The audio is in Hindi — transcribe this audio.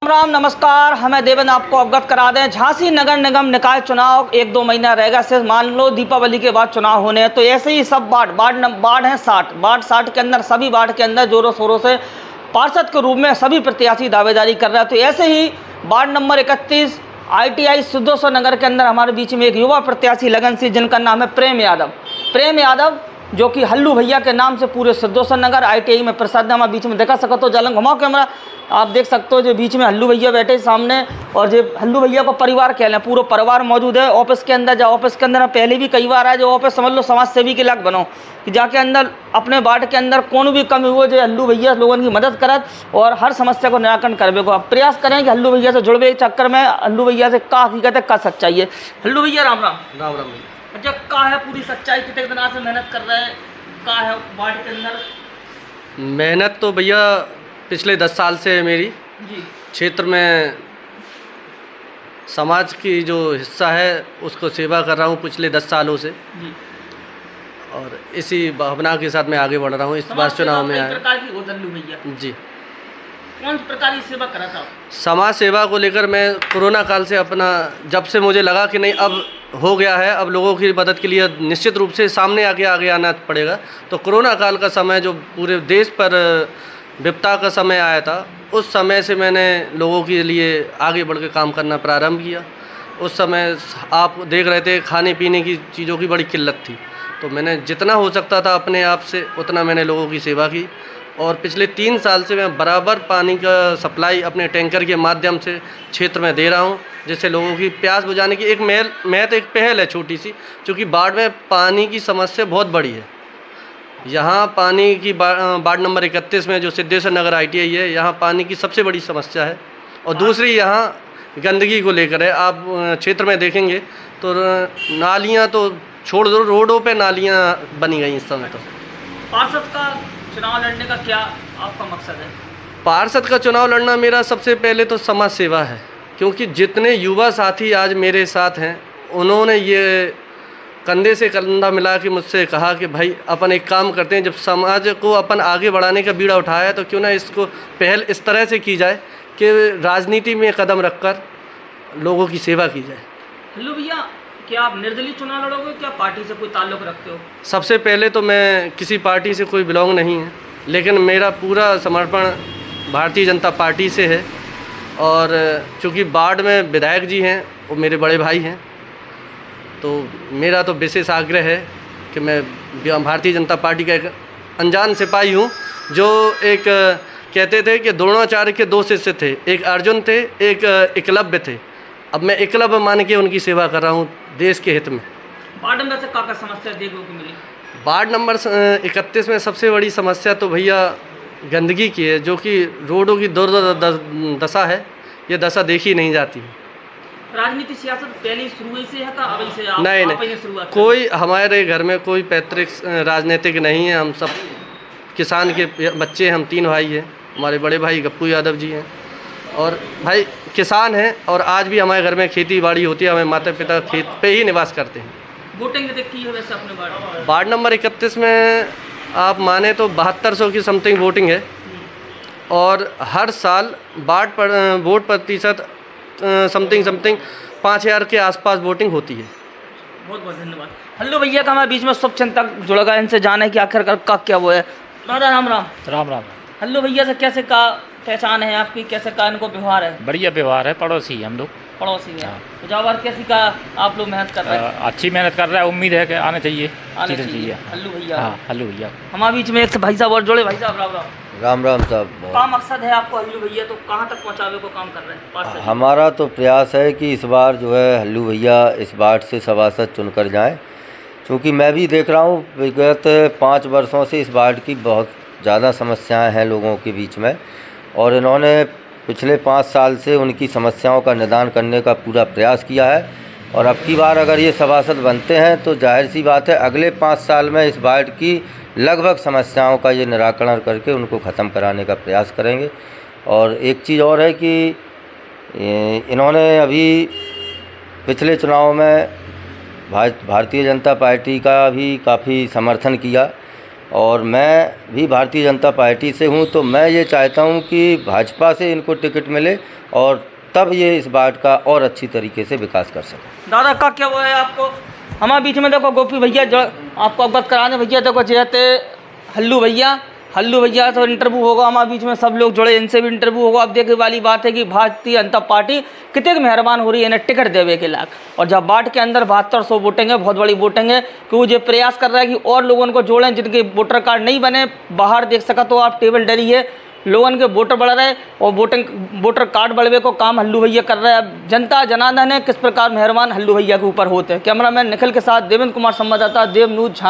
राम नमस्कार। हमें देवेंद्र आपको अवगत करा दें, झांसी नगर निगम निकाय चुनाव 1-2 महीना रहेगा। सिर्फ मान लो दीपावली के बाद चुनाव होने हैं, तो ऐसे ही सब वार्ड हैं 60 वार्ड 60 के अंदर सभी वार्ड के अंदर जोरों शोरों से पार्षद के रूप में सभी प्रत्याशी दावेदारी कर रहे हैं। तो ऐसे ही वार्ड नंबर 31 ITI सिद्धेश्वर नगर के अंदर हमारे बीच में एक युवा प्रत्याशी लगनशील, जिनका नाम है प्रेम यादव, जो कि हल्लू भैया के नाम से पूरे सिद्धेश्वर नगर ITI में प्रसिद्ध है। हमारे बीच में देखा सको तो जलन घुमाओ कैमरा, आप देख सकते हो जो बीच में हल्लू भैया बैठे सामने, और जो हल्लू भैया को परिवार कह लें, पूरा परिवार मौजूद है ऑफिस के अंदर। ऑफिस के अंदर पहले भी कई बार आए, जो ऑफिस समझ लो समाज सेवी के लायक बनो कि जाके अंदर अपने वार्ड के अंदर कौन भी कमी हुआ जो हल्लू भैया लोगों की मदद करत और हर समस्या को निराकरण करवे को। आप प्रयास करें कि हल्लू भैया से जुड़वे चक्कर में हल्लू भैया से का हकीकत है, का सच्चाई है। हल्लू भैया राम राम। राम राम। अच्छा, का है पूरी सच्चाई, कितने दिन से मेहनत कर रहे हैं, का है वार्ड के अंदर? मेहनत तो भैया पिछले 10 साल से है मेरी जी। क्षेत्र में समाज की जो हिस्सा है उसको सेवा कर रहा हूँ पिछले 10 सालों से जी। और इसी भावना के साथ मैं आगे बढ़ रहा हूँ। इस बार चुनाव में आया प्रकार की हल्लू भैया जी। कौन सी प्रकार की सेवा करा था? समाज सेवा को लेकर मैं कोरोना काल से अपना, जब से मुझे लगा कि नहीं अब हो गया है, अब लोगों की मदद के लिए निश्चित रूप से सामने आगे आना पड़ेगा, तो कोरोना काल का समय जो पूरे देश पर विपदा का समय आया था, उस समय से मैंने लोगों के लिए आगे बढ़ के काम करना प्रारंभ किया। उस समय आप देख रहे थे खाने पीने की चीज़ों की बड़ी किल्लत थी, तो मैंने जितना हो सकता था अपने आप से उतना मैंने लोगों की सेवा की। और पिछले 3 साल से मैं बराबर पानी का सप्लाई अपने टैंकर के माध्यम से क्षेत्र में दे रहा हूं, जिससे लोगों की प्यास बुझाने की एक महज एक पहल है छोटी सी, क्योंकि बाढ़ में पानी की समस्या बहुत बड़ी है। यहाँ पानी की वार्ड नंबर 31 में जो सिद्धेश्वर नगर ITI है, यहाँ पानी की सबसे बड़ी समस्या है। और दूसरी यहाँ गंदगी को लेकर है। आप क्षेत्र में देखेंगे तो नालियाँ तो छोड़ दो, रोडों पे नालियाँ बनी गई इस समय। तो पार्षद का चुनाव लड़ने का क्या आपका मकसद है? पार्षद का चुनाव लड़ना मेरा सबसे पहले तो समाज सेवा है, क्योंकि जितने युवा साथी आज मेरे साथ हैं उन्होंने ये कंधे से कंधा मिला के मुझसे कहा कि भाई अपन एक काम करते हैं, जब समाज को अपन आगे बढ़ाने का बीड़ा उठाया है तो क्यों ना इसको पहल इस तरह से की जाए कि राजनीति में कदम रखकर लोगों की सेवा की जाए। हल्लू भैया, क्या आप निर्दलीय चुनाव लड़ोगे, क्या पार्टी से कोई ताल्लुक़ रखते हो? सबसे पहले तो मैं किसी पार्टी से कोई बिलोंग नहीं है, लेकिन मेरा पूरा समर्पण भारतीय जनता पार्टी से है। और चूँकि वार्ड में विधायक जी हैं, वो मेरे बड़े भाई हैं, तो मेरा तो विशेष आग्रह है कि मैं भारतीय जनता पार्टी का एक अनजान सिपाही हूँ, जो एक कहते थे कि द्रोणाचार्य के 2 शिष्य थे, एक अर्जुन थे, एक एकलव्य थे। अब मैं एकलव्य मान के उनकी सेवा कर रहा हूँ देश के हित में। वार्ड नंबर से क्या समस्या देखने को मिली? वार्ड नंबर 31 में सबसे बड़ी समस्या तो भैया गंदगी की है, जो कि रोडों की दशा है, ये दशा देखी नहीं जाती। राजनीति सियासत पहले शुरू से है, अभी से आप नहीं, कोई हमारे घर में कोई पैतृक राजनीतिक नहीं है। हम सब किसान के बच्चे, हम 3 भाई हैं। हमारे बड़े भाई गप्पू यादव जी हैं और भाई किसान हैं, और आज भी हमारे घर में खेती बाड़ी होती है। हमारे माता पिता खेत पे ही निवास करते हैं। वोटिंग की है वैसे अपने वार्ड नंबर 31 में आप माने तो 7200 की समथिंग वोटिंग है, और हर साल वोट प्रतिशत समथिंग 5000 के आसपास वोटिंग होती है। बहुत बहुत धन्यवाद। हल्लू भैया का हमारे बीच में शुभ चिंतक जुड़ गया, इनसे जाने की आखिरकार का क्या वो है। राम राम। राम राम। हल्लू भैया से कैसे का पहचान है आपकी, कैसे का इनको व्यवहार है? बढ़िया व्यवहार है, पड़ोसी हम लोग। पड़ोसी है। हाँ। तो जावर कैसी का आप लोग मेहनत कर रहे हैं? अच्छी मेहनत कर रहा है, उम्मीद है कि आना चाहिए। हल्लू भैया। हाँ, हल्लू भैया। हमारे बीच में एक भाई साहब और जुड़े। भाई साहब राम राम। राम राम साहब। क्या मकसद है आपको हल्लू भैया, तो कहाँ तक पहुँचावे को काम कर रहे हैं पार्षद? हमारा तो प्रयास है कि इस बार जो है हल्लू भैया इस वार्ड से सभासद चुनकर जाएं, क्योंकि मैं भी देख रहा हूँ विगत 5 वर्षों से इस वार्ड की बहुत ज़्यादा समस्याएं हैं लोगों के बीच में, और इन्होंने पिछले 5 साल से उनकी समस्याओं का निदान करने का पूरा प्रयास किया है। और अब की बार अगर ये सभासद बनते हैं तो जाहिर सी बात है अगले 5 साल में इस वार्ड की लगभग समस्याओं का ये निराकरण करके उनको ख़त्म कराने का प्रयास करेंगे। और एक चीज़ और है कि इन्होंने अभी पिछले चुनाव में भारतीय जनता पार्टी का भी काफ़ी समर्थन किया, और मैं भी भारतीय जनता पार्टी से हूँ, तो मैं ये चाहता हूँ कि भाजपा से इनको टिकट मिले और तब ये इस वार्ड का और अच्छी तरीके से विकास कर सकें। दादा का क्या वो है आपको हमारे बीच में देखो गोपी भैया जो आपको अवगत करा दें भैया, देखो जैसे हल्लू भैया तो इंटरव्यू होगा हमारे बीच में, सब लोग जुड़े, इनसे भी इंटरव्यू होगा। अब देखने वाली बात है कि भारतीय जनता पार्टी कितने मेहरबान हो रही है इन्हें टिकट देवे के लाख, और जब वार्ड के अंदर 7200 वोटिंग है, बहुत बड़ी वोटिंग है, कि वो जो प्रयास कर रहा है कि और लोगों को जोड़ें जिनके वोटर कार्ड नहीं बने। बाहर देख सका तो आप टेबल डरी है, लोगों के वोटर बढ़ रहे और वोटर कार्ड बढ़वे को काम हल्लू भैया कर रहे हैं। अब जनता जनार्दन है किस प्रकार मेहरबान हल्लू भैया के ऊपर होते हैं। कैमरामैन निखिल के साथ देवेंद्र कुमार, संवाददाता देव न्यूज।